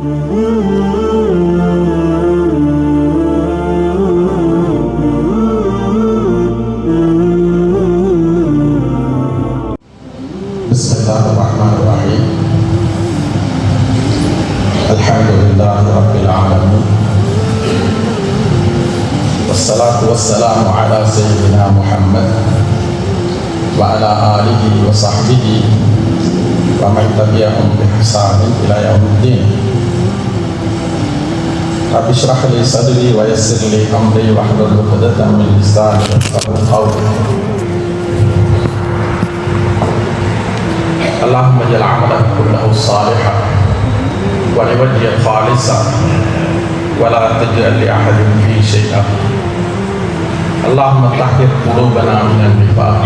Bismillahirrahmanirrahim. Alhamdulillahi rabbil alamin. Wassalatu wassalamu ala sayyidina Muhammad wa ala alihi wa sahbihi wa man tabi'ahum bi ihsanin ila yaumiddin. Rabbi shrah li sadri wa yassir li amri wahlul 'uqdatam min lisani yafqahu qawli. Allahumma ja'al 'amalan kullahu salihan wa liwajhika khalisan wa la taj'al li ahadin fi shay'an. Allahumma tahhir qulubana minan nifaq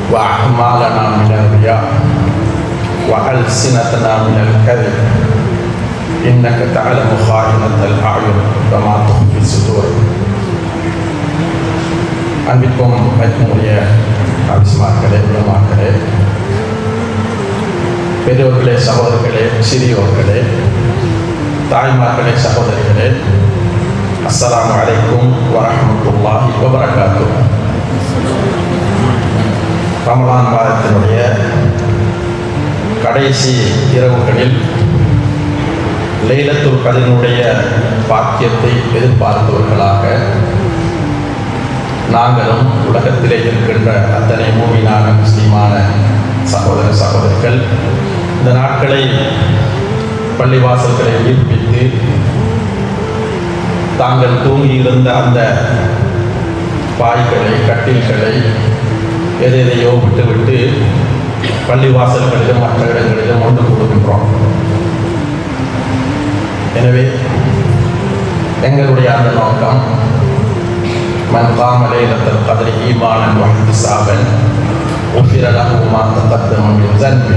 wa a'malana minar riya wa alsinatana minal kadhib. Innaka ta'lamu kha'inatal a'yun wa ma tukhfi sudur. அன்பிற்கும் மதிப்புடைய ஆபிஸ்மார்களே, உலமாக்களே, பெரியவர்களே, சகோதரர்களே, சிறியோர்களே, தாய்மார்களே, சகோதரிகளே, அஸ்ஸலாமு அலைக்கும் வரஹ்மத்துல்லாஹி வபரகாத்துஹ். ரமலான் மாதத்தினுடைய கடைசி இரவுகளில் லைலத்துல் கத்ரினுடைய பாக்கியத்தை எதிர்பார்த்தவர்களாக நாங்களும் உலகத்திலே இருக்கின்ற அத்தனை மூமினான முஸ்லிமான சகோதர சகோதரிகள் இந்த நாட்களை பள்ளிவாசல்களை உயிர்ப்பித்து தாங்கள் தூங்கியிருந்த அந்த பாய்களை, கட்டில்களை எதையோ விட்டுவிட்டு பள்ளிவாசல்களிலும் மற்ற இடங்களிலும் ஒன்று கூடுகின்றோம். எனவே எங்களுடைய அந்த நோக்கம் மன் காம லைலத்துல் கத்ரி ஈமானன் வ இஹ்திசாபன் உஃபிர லஹு மா தகத்தம மின் ஸன்பி.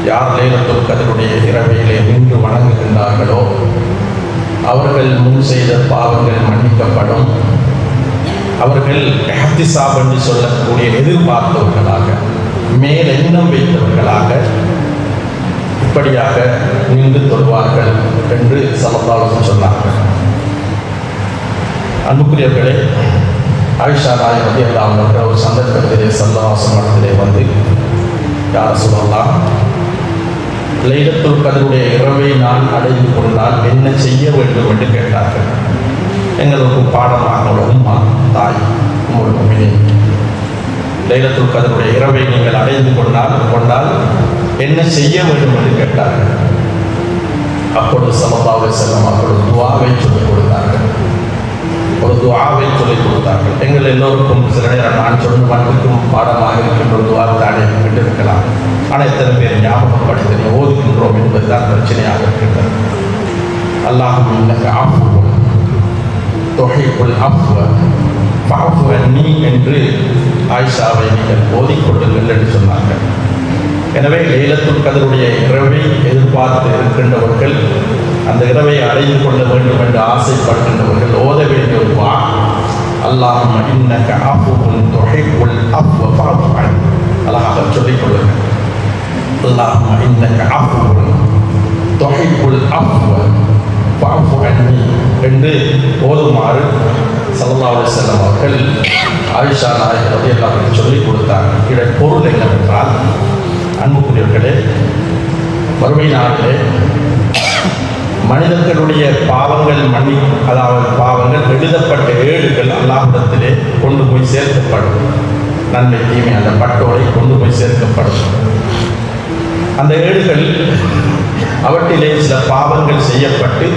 யார் லைலத்துல் கத்ருடைய இரவிலே நின்று வணங்குகின்றார்களோ அவர்கள் முன் செய்த பாவங்கள் மன்னிக்கப்படும். அவர்கள் இஹ்திசாப் என்று சொல்லக்கூடிய எதிர்பார்த்தவர்களாக, மேலெண்ணம் வைத்தவர்களாக இப்படியாக நின்று தொழுவார்கள் என்று ஸல்லல்லாஹு அலைஹி வஸல்லம் சொன்னார்கள். அன்புக்குரியவர்களே, ஆயிஷா நாயகி ரலியல்லாஹு அன்ஹா ஒரு சந்தர்ப்பத்திலே ஸல்லல்லாஹு அலைஹி வஸல்லம் வந்து, யா ரசூலல்லாஹ், லைலத்துல் கத்ருடைய இரவை நான் அடைந்து கொண்டால் என்ன செய்ய வேண்டும் என்று கேட்டார்கள். எங்களுக்கு பாடமாக உம்மா, தாய் உம்முல் முஃமினீன், லைலத்துல் கத்ருடைய இரவை நீங்கள் அடைந்து கொண்டால் என்ன செய்ய வேண்டும் என்று கேட்டார்கள். அப்பொழுது ஸல்லல்லாஹு அலைஹி வஸல்லம் அவர்கள் துஆவை சொல்லிக் கொடுத்தார்கள். ஒரு துஆவை சொல்லிக் கொடுத்தார்கள். எங்கள் எல்லோருக்கும் சில நேரம் நான் சொன்ன மட்டுக்கும் பாடமாக இருக்கின்ற ஒரு துஆ தானே கேட்டிருக்கலாம். ஆனால் எத்தனை பேர் ஞாபகப்படுத்தி ஓதுகின்றோம் என்பதுதான் பிரச்சனையாக இருக்கின்றது. அல்லாஹும்ம இன்னக அஃபுவ் துஹிப்புல் அஃப்வ ஃபஅஃபு அன்னி என்று ஆயிஷாவை நீங்கள் ஓதிக்கொள்ளுங்கள் என்று சொன்னார்கள். எனவே லைலத்துல் கத்ருடைய இரவை எதிர்பார்த்து இருக்கின்றவர்கள், அந்த இரவை அடைந்து கொள்ள வேண்டும் என்று ஆசைப்படுகின்றவர்கள் ஓத வேண்டிய ஒரு துஆ, அல்லாஹும்ம இன்னக அஃபுவுன் துஹிப்புல் அஃப்வ ஃபஅஃபு அன்னி. அழகாக சொல்லிக் கொள்ளுங்கள். அல்லாஹும்ம இன்னக அஃபுவுன் துஹிப்புல் அஃப்வ ஃபஅஃபு அன்னி என்று ஓதுமாறு ஸல்லல்லாஹு அலைஹி வஸல்லம் அவர்கள் ஆயிஷா நாயகி ரலியல்லாஹு அன்ஹா சொல்லிக் கொடுத்தார்கள். இதன் பொருள் என்னவென்றால், அன்புக்குரியவர்களே, வறுமை நாளிலே மனிதர்களுடைய பாவங்கள் அதாவது பாவங்கள் எழுதப்பட்ட ஏடுகள் அல்லாஹ்விடத்திலே கொண்டு போய் சேர்க்கப்படும். நன்மை தீமை அந்த பட்டோரை கொண்டு போய் சேர்க்கப்படும். அந்த ஏடுகள் அவற்றிலே சில பாவங்கள் செய்யப்பட்டு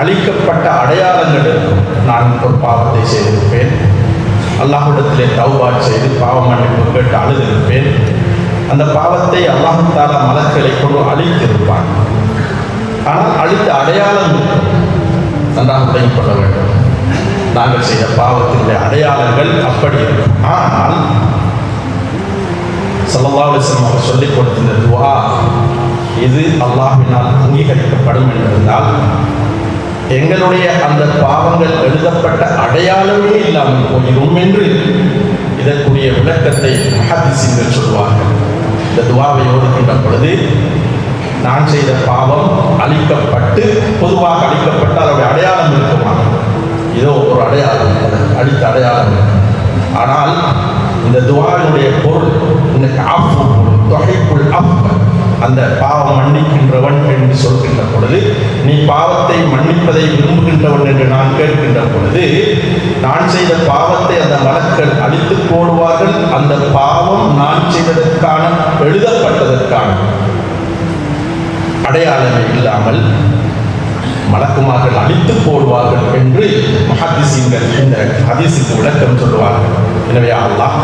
அளிக்கப்பட்ட அடையாளங்கள் இருக்கும். நான் ஒரு பாவத்தை செய்திருப்பேன், அல்லாஹ்விடத்திலே தௌபா செய்து பாவ மன்னிப்பு கேட்டு அழுதிருப்பேன். அந்த பாவத்தை அல்லாஹ் தஆலா மலக்களை கொண்டு அழித்திருப்பான். ஆனால் அழித்த அடையாளம் நன்றாக விளங்கிக் கொள்ள வேண்டும். நாங்கள் செய்த பாவத்தினுடைய அடையாளங்கள் அப்படி இருக்கும். ஆனால் ஸல்லல்லாஹு அலைஹி வஸல்லம் அவர் சொல்லிக் கொடுத்த துஆ இது அல்லாஹ்வினால் அங்கீகரிக்கப்படும் என்றிருந்தால் எங்களுடைய அந்த பாவங்கள் எழுதப்பட்ட அடையாளமே இல்லாமல் போயிடும் என்று இதற்குரிய விளக்கத்தை முஹத்திஸீன்கள் சொல்வார்கள். இந்த துஆவை ஓதுகின்ற பொழுது நான் செய்த பாவம் அழிக்கப்பட்டு, பொதுவாக அழிக்கப்பட்டு அதோடைய அடையாளம் இருக்குமா? இதோ ஒரு அடையாளம், அழித்த அடையாளம். ஆனால் இந்த துஆவினுடைய பொருள் இன்னைக்கு ஆஃபு தொகைக்குள் அப், அந்த பாவம் மன்னிக்கின்றவன் என்று சொல்கின்ற பொழுது, நீ பாவத்தை மன்னிப்பதை விரும்புகின்றவன் என்று நான் கேட்கின்ற பொழுது, நான் செய்த பாவத்தை அந்த மலக்கள் அழித்து போடுவார்கள். அந்த பாவம் நான் செய்ததற்கான, எழுதப்பட்டதற்கான அடையாளமே இல்லாமல் மலக்குமார்கள் அழித்து போடுவார்கள் என்று முஹத்திஸீன்கள் இந்த ஹதீஸுக்கு விளக்கம் சொல்லுவார்கள். எனவே அல்லாஹ்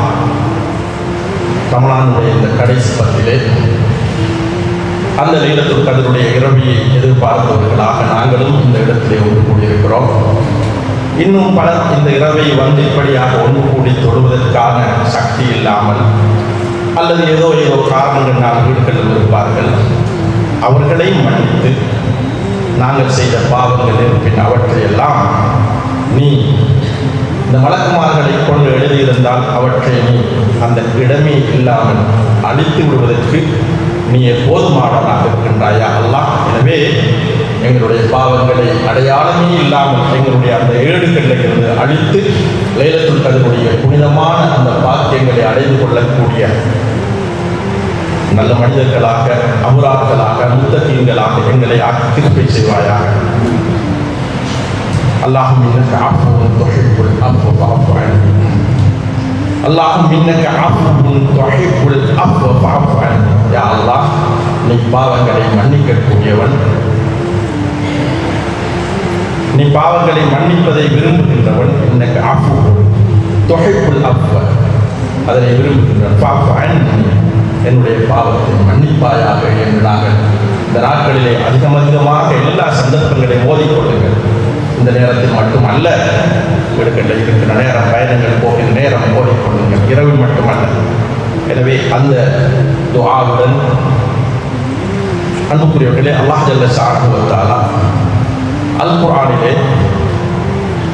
ரமலானுடைய இந்த கடைசி பத்திலே அந்த லைலத்துல் கத்ருடைய இரவியை எதிர்பார்த்தவர்களாக நாங்களும் இந்த இடத்திலே ஒன்று கூடியிருக்கிறோம். இன்னும் பலர் இந்த இரவை வந்து இப்படியாக ஒன்று கூடி தொடுவதற்கான சக்தி இல்லாமல் அல்லது ஏதோ காரணங்களால் வீடுகளில் இருப்பார்கள். அவர்களை மன்னித்து நாங்கள் செய்த பாவங்கள் இருப்பின் அவற்றையெல்லாம் நீ இந்த மலக்குமார்களை கொண்டு எழுதியிருந்தால் அவற்றை நீ அந்த இடமே இல்லாமல் அழித்து விடுவதற்கு நீ போதுமானவனாக இருக்கின்றாயா அல்லாஹ். எனவே எங்களுடைய பாவங்களை அடையாளமே இல்லாமல் எங்களுடைய அந்த ஏடுகளில் இருந்து அழித்து லைலத்துல் கத்ருடைய புனிதமான அந்த பாக்கியங்களை அடைந்து கொள்ளக்கூடிய நல்ல மனிதர்களாக, அபுரார்களாக, முத்தகீன்களாக எங்களை கிருபை செய்வாயாக. அல்லாஹும் இன்னக அஃபுவுன் துஹிப்புல் அஃவ ஃபஅஃபு அன்னி. அல்லாஹும் இன்னக அஃபுவுன் துஹிப்புல் அஃவ ஃபஅஃபு அன்னி. யா அல்லாஹ், நீ பாவங்களை மன்னிக்கக்கூடியவன், நீ பாவங்களை மன்னிப்பதை விரும்புகின்றவன். இன்னக அஃபுவுன் துஹிப்புல் அஃவ, அதனை விரும்புகின்றவன். ஃபஅஃபு அன்னி, என்னுடைய பாவத்தை மன்னிப்பாயாக என்று நாங்கள் இந்த நாட்களிலே அதிகமாக எல்லா சந்தர்ப்பங்களையும் ஓதிக்கொள்ளுங்கள். இந்த நேரத்தில் மட்டுமல்ல, வீடுகளில் இருக்கிற நேரம், பயணங்கள் போகிற நேரம் ஓதிக்கொள்ளுங்கள், இரவு மட்டுமல்ல. எனவே அந்த துஆவுடன் அன்புக்குரியவர்களே, அல்லாஹ் ஜல்ல ஷானஹு வ தஆலா அல் குர்ஆனிலே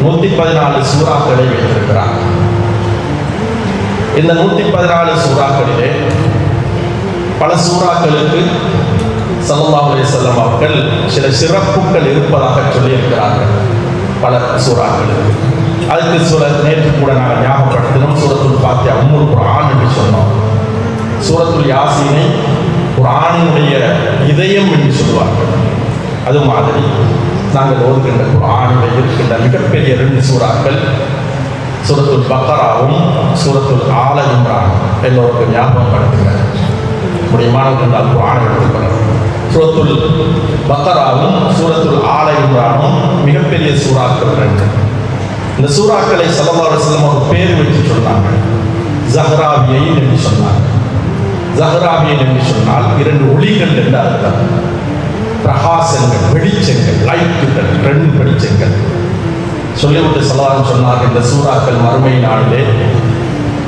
114 சூறாக்களை வைத்திருக்கிறார். இந்த 114 சூறாக்களிலே பல சூறாக்களுக்கு ஸல்லல்லாஹு அலைஹி வஸல்லம் அவர்கள் சில சிறப்புகள் இருப்பதாக சொல்லியிருக்கிறார்கள். பல சூறாக்களுக்கு அதுக்கு நேற்று கூட நாங்கள் ஞாபகப்படுத்தினோம். சூரத்துல் ஃபாத்திஹா உம்முல் குர்ஆன் என்று சொன்னோம். சூரத்துல் யாசீனை குர்ஆனினுடைய இதயம் என்று சொல்வார்கள். அது மாதிரி நாங்கள் ஓதுகின்ற குர்ஆனில் இருக்கின்ற மிகப்பெரிய 2 சூறாக்கள் சூரத்துல் பக்ராவும் சூரத்துல் ஆல இம்ரான். எல்லோருக்கும் ஞாபகப்படுத்துகிறார் முடியுமானவர்கள் அல் குர்ஆனை எடுத்துக்கொள்ளணும். சூரத்துல் பக்ராவும் சூரத்துல் ஆல இம்ரானும் மிகப்பெரிய சூறாக்கள் 2. இந்த சூறாக்களை ஸல்லல்லாஹு அலைஹி வஸல்லம் ஒரு பேர் வச்சு சொன்னாங்க. ஸஹ்ராவியைன் என்று சொன்னாங்க. ஸஹ்ராவியைன் என்று சொன்னால் 2 ஒளிகள் என்று அர்த்தம். பிரகாசங்கள், வெளிச்சங்கள், லைட்டுகள், 2 வெளிச்சங்கள் சொல்லிவிட்டு ஸல்லல்லாஹு சொன்னார். இந்த சூறாக்கள் மறுமை நாளிலே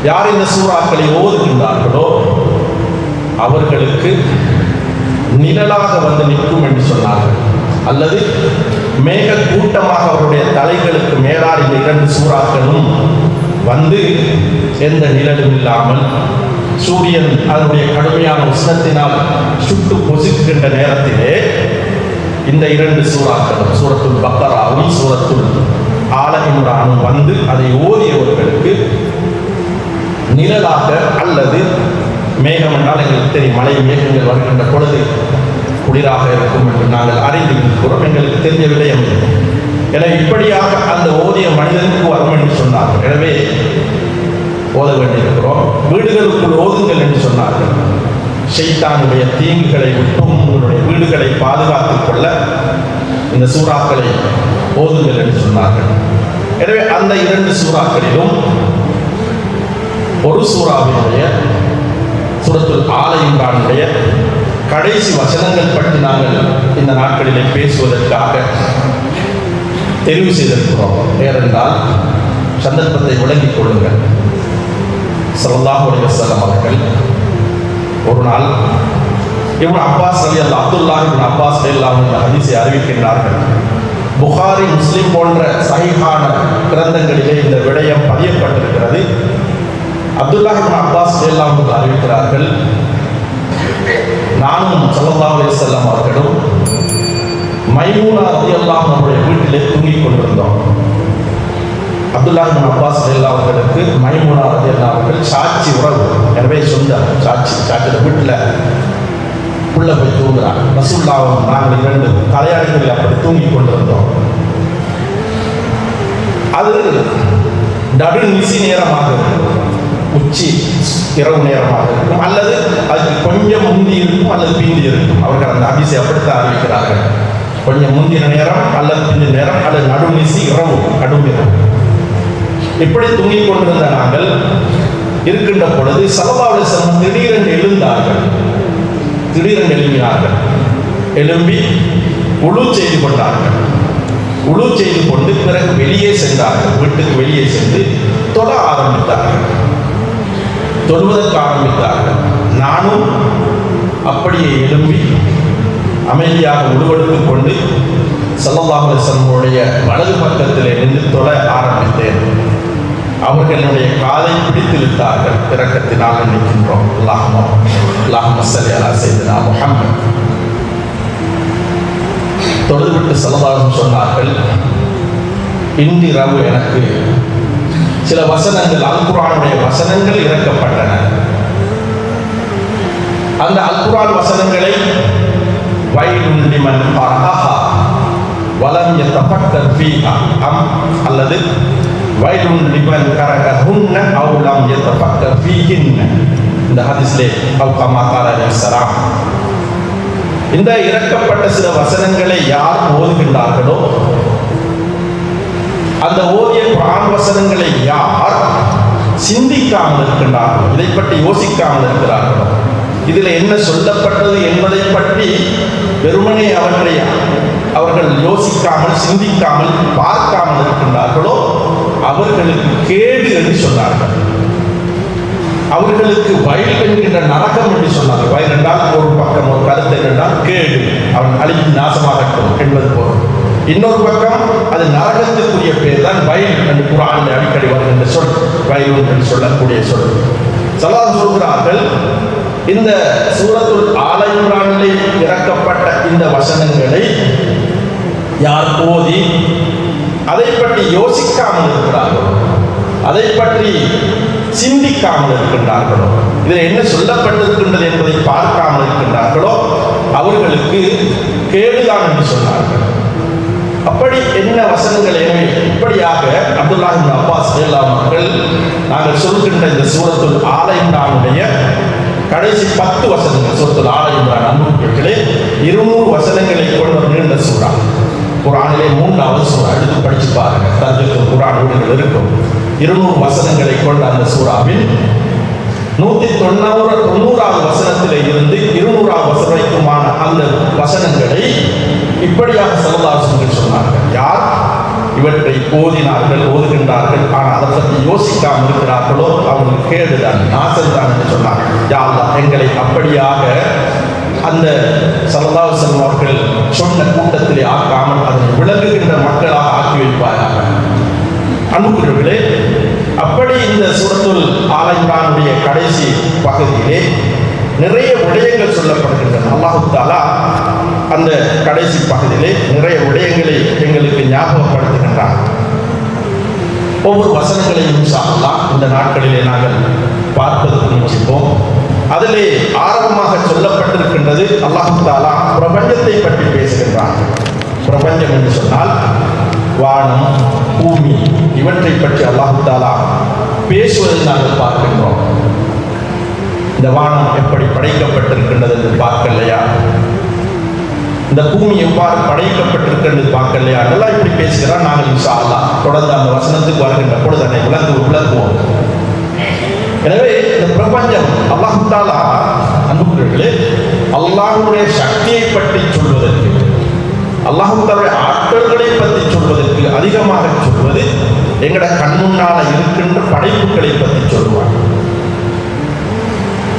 யார் இந்த சூறாக்களை ஓதுகின்றார்களோ அவர்களுக்கு நிழலாக வந்து நிற்கும் என்று சொன்னார்கள். அல்லது மேக கூட்டமாக அவருடைய தலைகளுக்கு மேலால் இந்த 2 சூறாக்களும் வந்து எந்த நிழலும் இல்லாமல் சூரியன் அதனுடைய கடுமையான உஷ்ணத்தினால் சுட்டு பொசுக்கின்ற நேரத்திலே இந்த 2 சூறாக்களும் சூரத்துல் பக்ராவும் சூரத்துல் ஆல இம்ரானும் வந்து அதை ஓதியவர்களுக்கு நிழலாக, அல்லது மேகம் என்றால் எங்களுக்கு தெரியும், மழை மேகங்கள் வருகின்ற பொழுது குளிராக இருக்கும் என்று நாங்கள் அறிந்திருக்கிறோம், எங்களுக்கு தெரிஞ்ச விடயம். எனவே இப்படியாக அந்த ஓதிய மனிதனுக்கு வரும் என்று சொன்னார்கள். எனவே ஓத வேண்டியிருக்கிறோம். வீடுகளுக்குள் ஓதுங்கள் என்று சொன்னார்கள். ஷைத்தானுடைய தீங்குகளை விட்டும் உங்களுடைய வீடுகளை பாதுகாத்துக் கொள்ள இந்த சூறாக்களை ஓதுங்கள் என்று சொன்னார்கள். எனவே அந்த 2 சூறாக்களிலும் ஒரு சூறாவினுடைய சூரத்துல் ஆல இம்ரானுடைய கடைசி வசனங்கள் பற்றி நாங்கள் இந்த நாட்களிலே பேசுவதற்காக தெரிவு செய்திருக்கிறோம். ஏனென்றால் சந்தர்ப்பத்தை விளங்கிக் கொள்ளுங்கள். ஸல்லல்லாஹு அலைஹி வஸல்லம் அவர்கள் ஒரு நாள் இப்னு அப்பாஸ் ரலியல்லாஹு அப்துல்லாஹ் இப்னு அப்பாஸ் ரலியல்லாஹு அன்ஹு ஹதீஸை அறிவிக்கின்றார்கள். புகாரி, முஸ்லிம் போன்ற சஹீஹான கிரந்தங்களிலே இந்த விடயம் பதியப்பட்டிருக்கிறது. அப்துல்லாஹ் இப்னு அப்பாஸ் ரலியல்லாஹு அன்ஹு அறிவிக்கிறார்கள், நானும் ஸல்லல்லாஹு அலைஹி வஸல்லம் அவர்களும் மைமூனா ரலியல்லாஹு அன்ஹுடைய வீட்டிலே தூங்கிக் கொண்டிருந்தோம். அப்துல்லாஹ் இப்னு அப்பாஸ் ரலியல்லாஹு அவர்களுக்கு மைமூனா ரலியல்லாஹு அவர்கள் சாட்சி உறவு, எனவே சொந்த சாட்சியோட வீட்டில் உள்ள போய் தூங்குறாங்க. ரசூலுல்லாஹும் நாங்கள் இரண்டு தலையாளிகளில் அப்படி தூங்கிக் கொண்டிருந்தோம். அது நடு நிசி நேரமாக இருக்கும், உச்சி இரவு நேரமாக இருக்கும், அல்லது அதுக்கு கொஞ்சம் முந்தி இருக்கும் அல்லது பிந்தி இருக்கும். அவர்கள் அந்த ஹதீஸை அப்படித்தான் அறிவிக்கிறார்கள். கொஞ்சம் முந்தின நேரம் அல்லது பிந்தின நேரம் அல்லது நடுநிசி இரவு கடுமிரம். இப்படி தூங்கிக் கொண்டிருந்த நாங்கள் இருக்கின்ற பொழுது ஸல்லல்லாஹு அலைஹி வஸல்லம் திடீரென்று எழுந்தார்கள். திடீரென்று எழுப்பினார்கள். எழும்பி உளு செய்து கொண்டார்கள். உளு செய்து கொண்டு பிறகு வெளியே சென்றார்கள். வீட்டுக்கு வெளியே சென்று தொழ ஆரம்பித்தார்கள். தொழுவதற்கு ஆரம்பித்தார்கள். நானும் அப்படியே எழும்பி அமைதியாக உருவெடுத்துக் கொண்டு ஸல்லல்லாஹு அலைஹி வஸல்லமுடைய வலது பக்கத்திலே நின்று தொழ ஆரம்பித்தேன். அவர்களுடைய காதை பிடித்து இழுத்தார்கள். இரக்கத்தினால் நிற்கின்றோம். அல்லாஹும்ம ஸல்லி அலா ஸையிதினா முஹம்மத். தொழுதுவிட்டு ஸல்லல்லாஹு அலைஹி வஸல்லம் சொன்னார்கள், இன்றிரவு எனக்கு சில வசனங்கள், அல் குர்ஆனுடைய வசனங்கள் இறக்கப்பட்டன. அந்த அல் குர்ஆன் வசனங்களை வைலுன் லிமன் கரஅஹா வலம் யதஃபக்கர் ஃபீஹா அல்லது வைலுன் லிமன் கரஅஹுன்ன அவ் லம் யதஃபக்கர் ஃபீஹின்ன. இந்த ஹதீஸ்லே அவு கமா கால அலைஹிஸ்ஸலாம், இந்த இறக்கப்பட்ட சில வசனங்களை யார் ஓதுகின்றார்களோ, அந்த ஓதிய குர்ஆன் வசனங்களை யார் சிந்திக்காமல் இருக்கின்றார்களோ, இதை பற்றி யோசிக்காமல் இருக்கிறார்களோ, இதில் என்ன சொல்லப்பட்டது என்பதை பற்றி வெறுமனே அவர்கள் யோசிக்காமல் சிந்திக்காமல் பார்க்காமல் இருக்கின்றார்களோ அவர்களுக்கு கேடு என்று சொன்னார்கள். அவர்களுக்கு வயல் என்கின்ற நரகம் என்று சொன்னார்கள். வயல் என்றால் ஒரு பக்கம் ஒரு கருத்து என்றால் கேடு, அவன் அழித்து நாசமாகட்டும் என்பது போல். இன்னொரு பக்கம் அது நரகத்துக்குரிய பேர் தான் வயல் என்று குர்ஆனில் அடிக்கடி வருகின்ற சொல், வயல் என்று சொல்லக்கூடிய சொல். ஸல்லல்லாஹு சொல்கிறார்கள், இந்த சூரத்துல் ஆல இம்ரானிலே இறக்கப்பட்ட இந்த வசனங்களை யார் ஓதி அதை பற்றி யோசிக்காமல் இருக்கிறார்களோ, அதை பற்றி சிந்திக்காமல் இருக்கின்றார்களோ, இதில் என்ன சொல்லப்பட்டிருக்கின்றது என்பதை பார்க்காமல் இருக்கின்றார்களோ அவர்களுக்கு கேடுதான் என்று சொன்னார்கள். அப்படி என்ன வசனங்கள்? எனவே இப்படியாக அப்துல்லாஹ் இப்னு அப்பாஸ் ரலியல்லாஹு அவர்கள் நாங்கள் சொல்கின்ற இந்த சூரத்துல் ஆல இம்ரானுடைய கடைசி 10 வசனங்கள், சூரத்துல் ஆல இம்ரான் அன்புக்குரியவர்களே 200 வசனங்களை கொண்ட நீண்ட சூரா. குர்ஆனிலே 3வது சூரா, எடுத்து படிச்சு பாருங்க, தர்ஜுமல் குர்ஆன் வீடுகள் இருக்கும். 200 வசனங்களை கொண்ட அந்த சூராவில் 190வது வசனத்திலே இருந்து 200வது வசனம் வரைக்குமான அந்த வசனங்களை இப்படியாக ஸல்லல்லாஹு அலைஹி வஸல்லம் சொன்னார்கள். யார் இவற்றை ஓதுகின்றார்கள் ஆனால் அதை பற்றி யோசிக்காமல் இருக்கிறார்களோ அவங்களுக்கு கேடுதான், நாசம்தான் என்று சொன்னார்கள். யா அல்லாஹ், எங்களை அப்படியாக அந்த ஸல்லல்லாஹு அலைஹி வஸல்லம் அவர்கள் சொன்ன கூட்டத்திலே ஆக்காமல் அதனை விளங்குகின்ற மக்களாக ஆக்கி வைப்பாயாக. அன்புக்குரியவர்களே, அப்படி இந்த சூரத்துல் ஆல இம்ரானுடைய கடைசி பகுதியிலே நிறைய விடயங்கள் சொல்லப்படுகின்றன. அல்லாஹ் தஆலா அந்த கடைசி பகுதியிலே நிறைய விடயங்களை எங்களுக்கு ஞாபகப்படுத்துகின்றார். ஒவ்வொரு வசனங்களையும் இன்ஷா அல்லாஹ் இந்த நாட்களிலே நாங்கள் பார்ப்பதற்கு முயற்சிப்போம். அதிலே ஆரம்பமாக சொல்லப்பட்டிருக்கின்றது, அல்லாஹ் தஆலா பிரபஞ்சத்தை பற்றி பேசுகின்றார். பிரபஞ்சம் என்று சொன்னால் வானம், பூமி, இவற்றை பற்றி அல்லாஹ் தஆலா பேசுவதை நாங்கள் பார்க்கின்றோம். இந்த வானம் எப்படி படைக்கப்பட்டிருக்கின்றது என்று பார்க்கலையா, இந்த பூமி எவ்வாறு படைக்கப்பட்டிருக்கிறது பார்க்கலையா, அதெல்லாம் இப்படி பேசுகிறார். நாங்கள் இன்ஷா அல்லாஹ் தொடர்ந்து அந்த வசனத்துக்கு வருகின்ற பொழுது அதை விளக்குவோம். எனவே இந்த பிரபஞ்சம் அல்லாஹ் தஆலா அன்புக்குரியவர்களே அல்லாஹ்வுடைய சக்தியை பற்றி சொல்வதற்கு, அல்லாஹ் தஆலாவுடைய ஆற்றல்களை பற்றி சொல்வதற்கு அதிகமாக சொல்வது எங்கட கண் முன்னால இருக்கின்ற படைப்புகளை பற்றி சொல்வார்.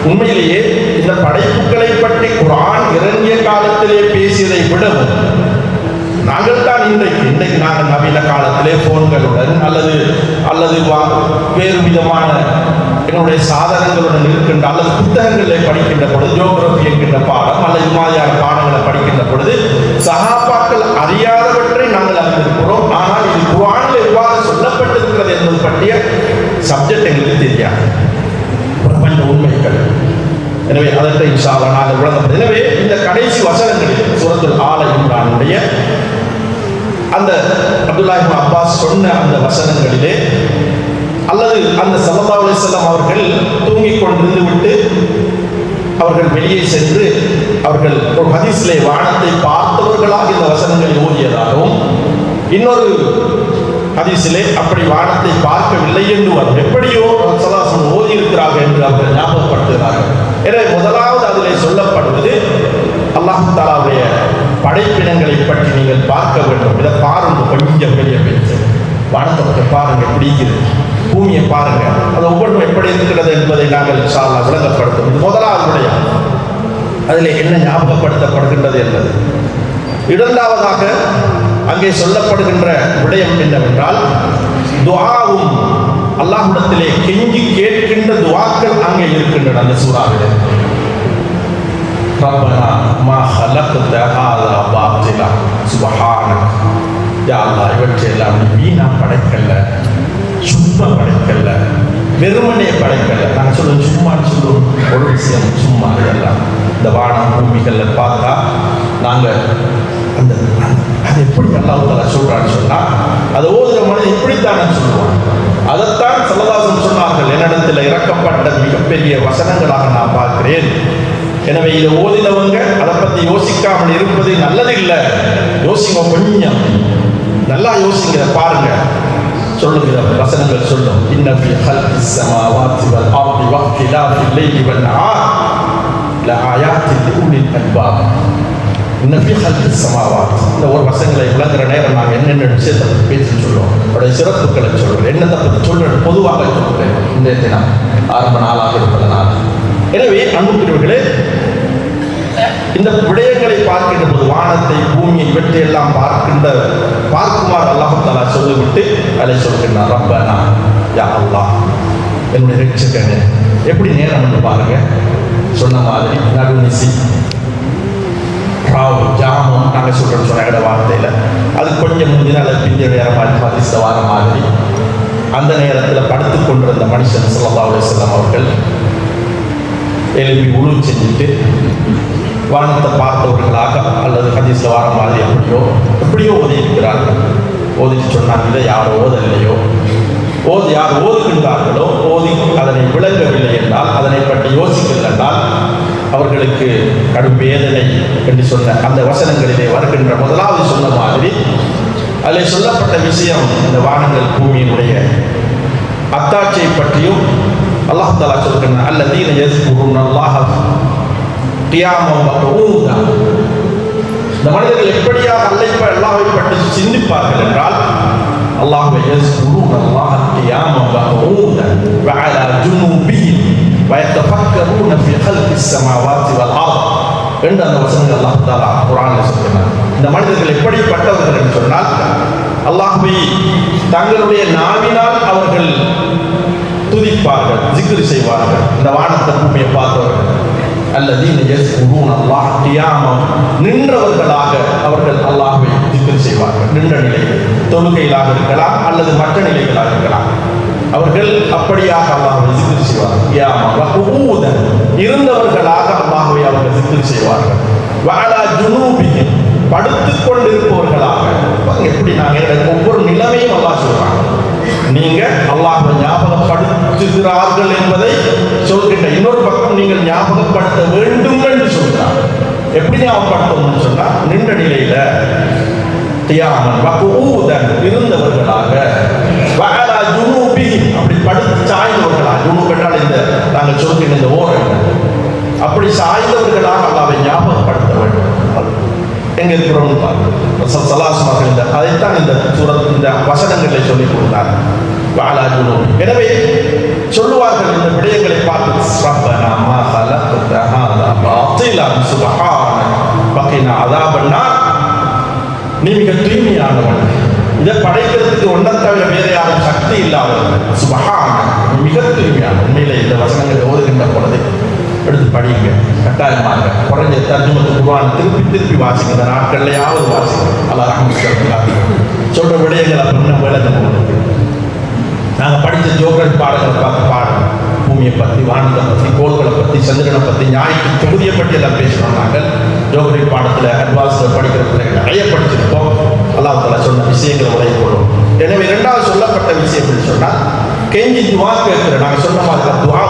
உண்மையிலேயே இந்த படைப்புகளை பற்றி குர்ஆன் இறங்கிய காலத்திலே பேசியதை விடவும் நாங்கள் தான் இன்றைக்கு நாங்கள் நவீன காலத்திலே போன்களுடன் அல்லது வேறு விதமான எங்களுடைய சாதனங்களுடன் இருக்கின்ற அல்லது புத்தகங்களை படிக்கின்ற பொழுது ஜியோகிராபி என்கின்ற பாடம் அல்லது மாதிரியான பாடங்களை படிக்கின்ற பொழுது சஹாபாக்கள் அறியாதவற்றை நாங்கள் அறிந்திருக்கிறோம். ஆனால் இது குர்ஆனில் எவ்வாறு சொல்லப்பட்டிருக்கிறது என்பது பற்றிய சப்ஜெக்ட் எங்களுக்கு தெரியாது, பிரபஞ்ச உண்மைகள். எனவே அதற்கு இன்ஷா அல்லாஹ் நாங்கள் விளங்கப்படும். எனவே இந்த கடைசி வசனங்களில் சூரத்துல் ஆல இம்ரானுடைய அந்த அப்துல்லாஹ் இப்னு அப்பாஸ் சொன்ன அந்த வசனங்களிலே அல்லது அந்த ஸல்லல்லாஹு அலைஹி வஸல்லம் அவர்கள் தூங்கிக் கொண்டிருந்து விட்டு அவர்கள் வெளியே சென்று அவர்கள் ஒரு ஹதீஸிலே வானத்தை பார்த்தவர்களாக இந்த வசனங்களை ஓதியதாகவும், இன்னொரு ஹதீஸிலே அப்படி வானத்தை பார்க்கவில்லை என்று வரும். எப்படியோ ஸல்லல்லாஹு ஓதி இருக்கிறார்கள் என்று அவர்கள் ஞாபகப்படுத்துகிறார்கள். எனவே முதலாவது அதிலே சொல்லப்படுவது அல்லாஹ் தஆலாவுடைய படைப்பினங்களை பற்றி நீங்கள் பார்க்க வேண்டும். இதை பாருங்க, கொஞ்சம் பெரிய பேச்சு. வானத்தை பற்றி பாருங்க எப்படி இருக்குது, பூமியை பாருங்க, அது ஒவ்வொன்றும் எப்படி இருக்கிறது என்பதை நாங்கள் இன்ஷா அல்லாஹ் விளங்கப்படுத்தும். இது முதலாவது அதில் என்ன ஞாபகப்படுத்தப்படுகின்றது என்பது. இரண்டாவதாக அங்கே சொல்லப்படுகின்ற விடயம் என்னவென்றால், துஆவும் அல்லாஹ்விடத்திலே கெஞ்சி கேட்கின்ற துஆக்கள் அங்கே இருக்கின்றன. அந்த சூறாவிலே ரப்பனா மா ஹலக்த ஹாதா பாத்திலா சுப்ஹானக, யா அல்லாஹ் இவற்றையெல்லாம் நீ வீணா படைக்கல, சும்மா படைக்கல, வெறுமனே படைக்கல. நாங்கள் சொல்லுவோம் சும்மா சொல்லுவோம், ஒரு விஷயம் சும்மா இதெல்லாம் இந்த வானம் பூமிகளில் பார்த்தா நாங்கள் அந்த அது எப்படி அல்லாஹ் தஆலா சொல்றான்னு சொன்னா அதை ஓதுற மனிதன் எப்படித்தானே சொல்லுவான். அதைத்தான் ஸல்லல்லாஹு சொன்னார்கள், என்னிடத்தில் இறக்கப்பட்ட மிகப்பெரிய வசனங்களாக நான் பார்க்கிறேன். எனவே இதை ஓதினவங்க அதை பற்றி யோசிக்காமல் இருப்பது நல்லதில்லை. யோசிங்க, கொஞ்சம் நல்லா யோசிங்க, பாருங்க. சொல்லுகிற வசனங்கள் சொல்லும், இன்ன ஃபீ ஹல்கிஸ் ஸமாவாத்தி வல் அர்தி வக்திலாஃபில் லைலி வன் நஹார் லஆயாத்தின் லிஉலில் அல்பாப். இன்ன ஃபீ ஹல்கிஸ் ஸமாவாத், இந்த ஒரு வசனங்களை விளங்குற நேரம் நாங்கள் என்னென்ன விஷயத்தை பேசி சொல்லுவோம், அவருடைய சிறப்புகளை சொல்கிறேன், என்னத்தை பற்றி சொல்கிறேன், பொதுவாக சொல்கிறேன். இந்த தினம் ஆரம்ப நாளாக இருப்பதனால். எனவே அன்புக்குரியவர்களே, இந்த விடயங்களை பார்க்கின்ற போது வானத்தை பூமியை இவற்றையெல்லாம் பார்க்குமாறு அல்லாஹ் தஆலா சொல்லிவிட்டு அதை சொல்கின்றார், ரப்பனா யா அல்லாஹ், என்னுடைய ரட்சகனே. எப்படி நேரம் என்று பாருங்க. சொன்ன மாதிரி நடுநிசி ராவு ஜாமும் நாங்கள் சொல்கிறோம் சொன்ன இட வார்த்தையில் அது கொஞ்சம் முந்தின அல்லது பிந்திய நேரம் மதித்த வார மாதிரி அந்த நேரத்தில் படுத்து கொண்டிருந்த மனுஷன் ஸல்லல்லாஹு அலைஹி வஸல்லம் அவர்கள் எழுப்பி உழு செஞ்சுட்டு வானத்தை பார்த்தவர்களாக அல்லது ஹதீஸில் வார மாதிரி எப்படியோ ஓதி இருக்கிறார்கள். ஓதிட்டு சொன்னாங்க, இதை யார் ஓதலையோ, யார் ஓதுகின்றார்களோ, ஓதி அதனை விளங்கவில்லை என்றால், அதனை பற்றி யோசிக்கவில்லை என்றால் அவர்களுக்கு கடும் வேதனை என்று சொன்ன அந்த வசனங்களிலே வருகின்ற முதலாவது சொன்ன மாதிரி அதில் சொல்லப்பட்ட விஷயம் இந்த வானங்கள் பூமியினுடைய அத்தாட்சியை பற்றியும் அல்லாஹ் தஆலா சொல்கிறான், அல்லதீன யஸ்குருன அல்லாஹ கியாமன் வ குஊதன். இந்த மனிதர்கள் எப்படியாக அல்லாஹ்வை பற்றி சிந்திப்பார்கள் என்றால், அல்லாஹ்வை யஸ்குருன அல்லாஹ கியாமன் வ குஊதன் வ அலா ஜுனூபிஹிம் வ யதஃபக்கரூன ஃபீ ஹல்கிஸ் ஸமாவாத்தி வல் அர்த் என்ற அந்த வசனங்கள் அல்லாஹ் தஆலா குர்ஆனில் சொல்கிறார். இந்த மனிதர்கள் எப்படிப்பட்டவர்கள் என்று சொன்னால், அல்லாஹ்வை தங்களுடைய நாவினால் அவர்கள் துதிப்பார்கள், ஜிக்ர் செய்வார்கள். இந்த வானத்தை பூமியை பார்த்தவர்கள் அல்லதீன யஸ்குரூன அல்லாஹ் கியாமன், நின்றவர்களாக அவர்கள் அல்லாஹ்வை ஜிக்ர் செய்வார்கள். நின்ற நிலையில் தொழுகையிலாக இருக்கலாம் அல்லது மற்ற நிலைகளாக இருக்கலாம். அவர்கள் அப்படியாக அல்லாஹ்வை ஜிக்ர் செய்வார்கள். கியாமன் வ குஊதன், இருந்தவர்களாக அல்லாஹ்வை அவர்கள் ஜிக்ர் செய்வார்கள். வ அலா ஜுனூபிஹிம், படுத்துக் கொண்டிருப்பவர்களாக. எப்படி நாங்கள் ஒவ்வொரு நிலைமையும் அல்லாஹ் சொல்றாங்க. நீங்க அல்லாஹ்வை ஞாபகப்படுத்துகிறார்கள் என்பதை சொல்கின்ற இன்னொரு பக்கம் நீங்கள் ஞாபகப்படுத்த வேண்டும் என்று சொல்கிறார். எப்படி ஞாபகப்படுத்தணும்னு சொன்னா, நின்ற நிலையில கியாமன் வ குஊதன், இருந்தவர்களாக, வ அலா ஜுனூபிஹிம், அப்படி படுத்து சாய்ந்தவர்களாக. ஜுனூப் என்றால் இந்த நாங்கள் சொல்கின்ற இந்த ஓரங்கள், அப்படி சாய்ந்தவர்களாக அல்லாஹ்வை ஞாபகப்படுத்த வேண்டும். எங்க இருக்கிறோம் சலாசுமார்கள் இந்த அதைத்தான் இந்த சூரத் இந்த வசனங்களை சொல்லிக் கொடுத்தார். எனவே சொல்லுவார்கள் இந்த விடயங்களை பார்த்து, ரப்பனா மா ஹலக்த ஹாதா பாத்திலன் சுப்ஹானக வகினா அஸாபன் நார். நீ மிக தூய்மையானவன், இதை படைக்கிறதுக்கு ஒன்றை தவிர வேற யாரும் சக்தி இல்லாதவன், சுபஹான், நீ மிக தூய்மையான. உண்மையில இந்த வசனங்களை ஓதுகின்ற பொழுது எடுத்து படிங்க, கட்டாயமாக குறைஞ்ச தர்ஜுமத்து குர்ஆன் திருப்பி திருப்பி வாசிங்க. இந்த நாட்கள்லையாவது வாசிங்க. அல்லாஹ் ரஹ்மத் சொல்ற விடயங்களை அப்படின்னு விளங்க. நாங்கள் படித்த ஜோக்ரல் பாடங்களை பார்த்து பாடுறோம். பூமியை பற்றி, வானத்தை பற்றி, கோள்களை பற்றி, சந்திரனை பற்றி, ஞாயிற்று தொகுதியை பற்றி எல்லாம் பேசுகிறோம். நாங்கள் ஜோக்ரல் பாடத்தில் அட்வான்ஸில் படிக்கிற பிள்ளைகள் நிறைய படிச்சிருக்கோம். அல்லாஹ் தஆலா சொன்ன விஷயங்களை உழைக்கணும். எனவே இரண்டாவது சொல்லப்பட்ட விஷயம் எப்படி சொன்னால், கெஞ்சி துவா கேட்கிற, நாங்கள் சொன்ன மாதிரி துவா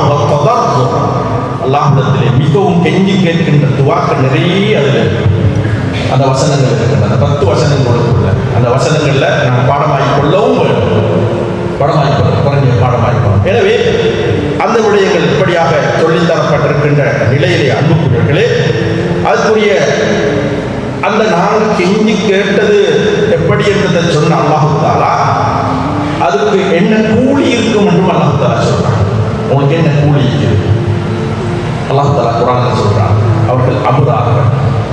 அல்லாஹ்விடத்திலே மிகவும் கெஞ்சி கேட்கின்ற துவாக்கள் நிறைய அதில் அந்த வசனங்கள் இருக்கின்றன. 10 வசனங்களுக்குள்ள அந்த வசனங்களில் நாங்கள் பாடமாகிக் கொள்ளவும் வேண்டும். பாடமாய்ப்போம். எனவே அந்த விடயங்கள் இப்படியாக சொல்லித்தரப்பட்டிருக்கின்ற நிலையிலே அன்புக்குரியவர்களே, அதுக்குரிய அந்த நாங்கள் கெஞ்சி கேட்டது எப்படி என்றதை சொன்ன அல்லாஹ் தஆலா அதுக்கு என்ன கூலி இருக்கும் என்றும் அல்லாஹ் தஆலா சொல்றான். உங்களுக்கு என்ன கூலி இருக்குது? அல்லாஹ் தஆலா குர்ஆன்ல சொல்றான், அவர்கள் அபுரார்கள்,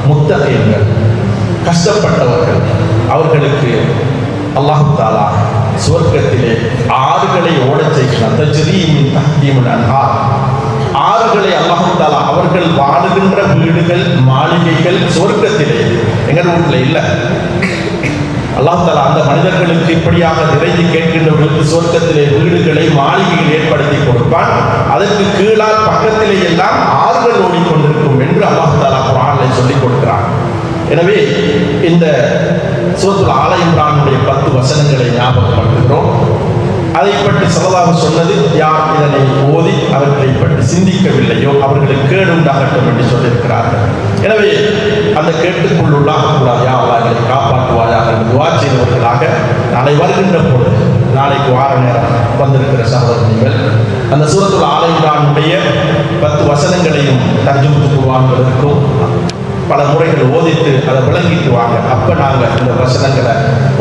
முத்தகீன்கள், கஷ்டப்பட்டவர்கள், அவர்களுக்கு அல்லாஹ் தஆலா சுவர்க்கத்திலே ஆறுகளை ஓடச் செய்கிறார். தஜ்ரீமின் தஹ்தீமுல் அன்ஹார், ஆறுகளை அல்லாஹ் தஆலா அவர்கள் வாழுகின்ற வீடுகள், மாளிகைகள் சுவர்க்கத்திலே, எங்கள் வீட்டில் இல்லை. அல்லாஹ் தஆலா அந்த மனிதர்களுக்கு இப்படியாக நிறைந்து கேட்கின்றவர்களுக்கு சுவர்க்கத்திலே வீடுகளை, மாளிகைகள் ஏற்படுத்தி கொடுப்பான். அதற்கு கீழால் பக்கத்திலே எல்லாம் ஆறுகள் ஓடிக்கொண்டிருக்கும் என்று அல்லாஹ் தஆலா குர்ஆனில் சொல்லிக் கொடுக்கிறான். எனவே இந்த சூரத்துல் ஆல இம்ரானுடைய 10 வசனங்களை ஞாபகப்படுத்துகிறோம். அதை பற்றி ஸல்லல்லாஹு சொன்னது, யார் இதனை ஓதி அவர்களை பற்றி சிந்திக்கவில்லையோ அவர்களுக்கு கேடு உண்டாகட்டும் என்று சொல்லியிருக்கிறார்கள். எனவே அந்த கேட்டுக்குள் உள்ளாகக்கூடாது. யா அல்லாஹ் எங்களை காப்பாற்றுவாயாக என்று துஆ செய்தவர்களாக நாளை வருகின்ற பொழுது, நாளைக்கு வார நேரம் வந்திருக்கிற சகோதரர்கள் அந்த சூரத்துல் ஆல இம்ரானுடைய 10 வசனங்களையும் தர்ஜுமத்து குர்ஆன்களுக்கும் பல முறைகள் ஓதித்து அதை விளங்கிட்டு வாங்க. அப்போ நாங்கள் இந்த வசனங்களை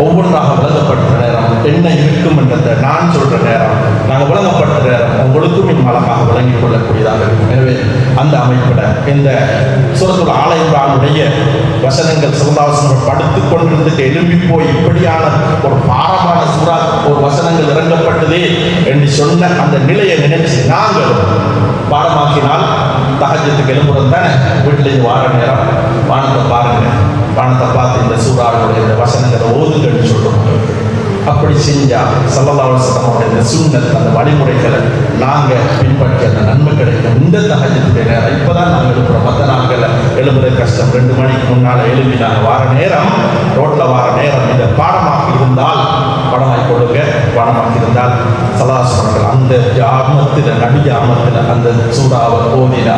ஒவ்வொன்றாக விளங்கப்படுத்துகிற நேரம் என்ன இருக்கும் என்றதை நான் சொல்கிற நேரம், நாங்கள் விளங்கப்படுத்துகிற நேரம் உங்களுக்கும் இன்னும் அழகாக விளங்கிக் கொள்ளக்கூடியதாக இருக்கும். எனவே அந்த அமைப்பில் இந்த சூரத்துல் ஆல இம்ரானுடைய வசனங்கள் சிவதாசனம் படுத்து கொண்டிருந்துட்டு எழும்பி போய் இப்படியான ஒரு பாரமான சூறா ஒரு வசனங்கள் இறங்கப்பட்டதே என்று சொன்ன அந்த நிலையை நினைச்சு நாங்கள் பாடமாக்கினால் தஹஜ்ஜுக்கு எழும்புறது தானே. வீட்டிலேருந்து வார நேரம் வானத்தை பாருங்க, வானத்தை பார்த்து இந்த சூறாவுடைய இந்த வசனங்களை ஓதுங்கன்னு சொல்றோம். அப்படி செஞ்சா ஸல்லல்லாஹு அலைஹி வஸல்லம் இந்த சுன்னத், அந்த வழிமுறைகளை நாங்கள் பின்பற்றி அந்த நன்மை கிடைக்கும். இந்த தஹஜ்ஜுடைய நேரம் இப்போதான் நாங்கள் எழுப்புறோம். மற்ற நாட்களில் எழுப்புறது கஷ்டம். 2 மணிக்கு முன்னால் எழுப்பி நாங்கள் வார நேரம், ரோட்டில் வார நேரம் இந்த பாடமாக்கி இருந்தால், பாடமாக்கி கொடுங்க, பாடமாக்கி இருந்தால் ஸல்லல்லாஹு அந்த ஜாமத்தில், நபி ஜாமத்தில் அந்த சூறாவை ஓதின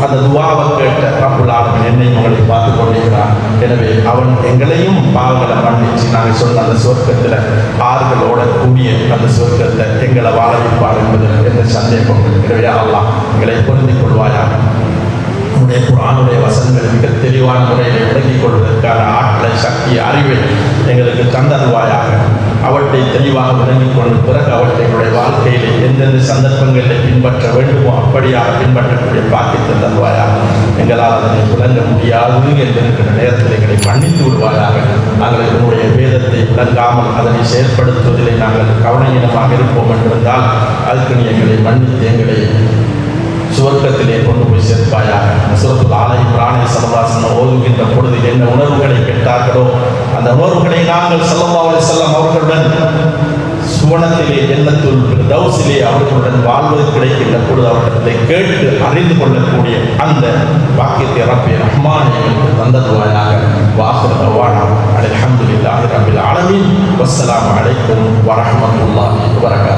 அந்த துவாவை கேட்ட ரப்புல் ஆலமீன் என்னையும் உங்களை பார்த்து கொண்டிருக்கிறான். எனவே அவன் எங்களையும் பாவங்களை மன்னிச்சு நாங்கள் சொன்ன அந்த சொர்க்கத்தில் ஆறுகளோட கூடிய அந்த சொர்க்கத்தை எங்களை வாழ வைப்பார் என்பதில் எந்த சந்தேகம். எனவே அல்லாஹ் எங்களை பொருந்திக் கொள்வாயாக. உன்னுடைய குர்ஆனுடைய வசனங்களை மிக தெளிவான முறையில் விளங்கிக் கொள்வதற்கான ஆற்றலை, சக்தி, அறிவை எங்களுக்கு தந்தருவாயாக. அவற்றை தெளிவாக விளங்கிக் கொண்டு பிறகு அவற்றை எங்களுடைய வாழ்க்கையில் எந்தெந்த சந்தர்ப்பங்களில் பின்பற்ற வேண்டுமோ அப்படியாக பின்பற்றக்கூடிய பாக்கியத்தை தருவாயாக. எங்களால் அதனை விளங்க முடியாது என்றிருக்கிற நேரத்தில் எங்களை மன்னித்து விடுவாயாக. நாங்கள் என்னுடைய வேதத்தை விளங்காமல் அதனை செயல்படுத்துவதில் நாங்கள் கவனயீனமாக இருப்போம் என்றிருந்தால் அதுக்கு நீ எங்களை மன்னித்து எங்களை சுவர்க்கத்திலே கொண்டு போய் சேர்ப்பாயாக. சூரத்துல் ஆல இம்ரானை ஸல்லல்லாஹு ஓதுகின்ற பொழுது என்ன உணர்வுகளை பெற்றார்களோ அந்த உணர்வுகளை நாங்கள் ஸல்லல்லாஹு அலைஹி வஸல்லம் அவர்களுடன் சுவனத்திலே, ஜன்னத்துல் ஃபிர்தௌஸிலே அவர்களுடன் வாழ்வது கிடைக்கின்ற பொழுது அவர்களை கேட்டு அறிந்து கொள்ளக்கூடிய அந்த வாக்கியத்தை ரப்பி ரஹ்மான் எங்களுக்கு தந்தருவாயாக. வாஹிரு தஅவானா அல்ஹம்துலில்லாஹி ரப்பில் ஆலமீன். வஸ்ஸலாமு அலைக்கும் வரஹ்மத்துல்லாஹி வபரகாத்துஹு.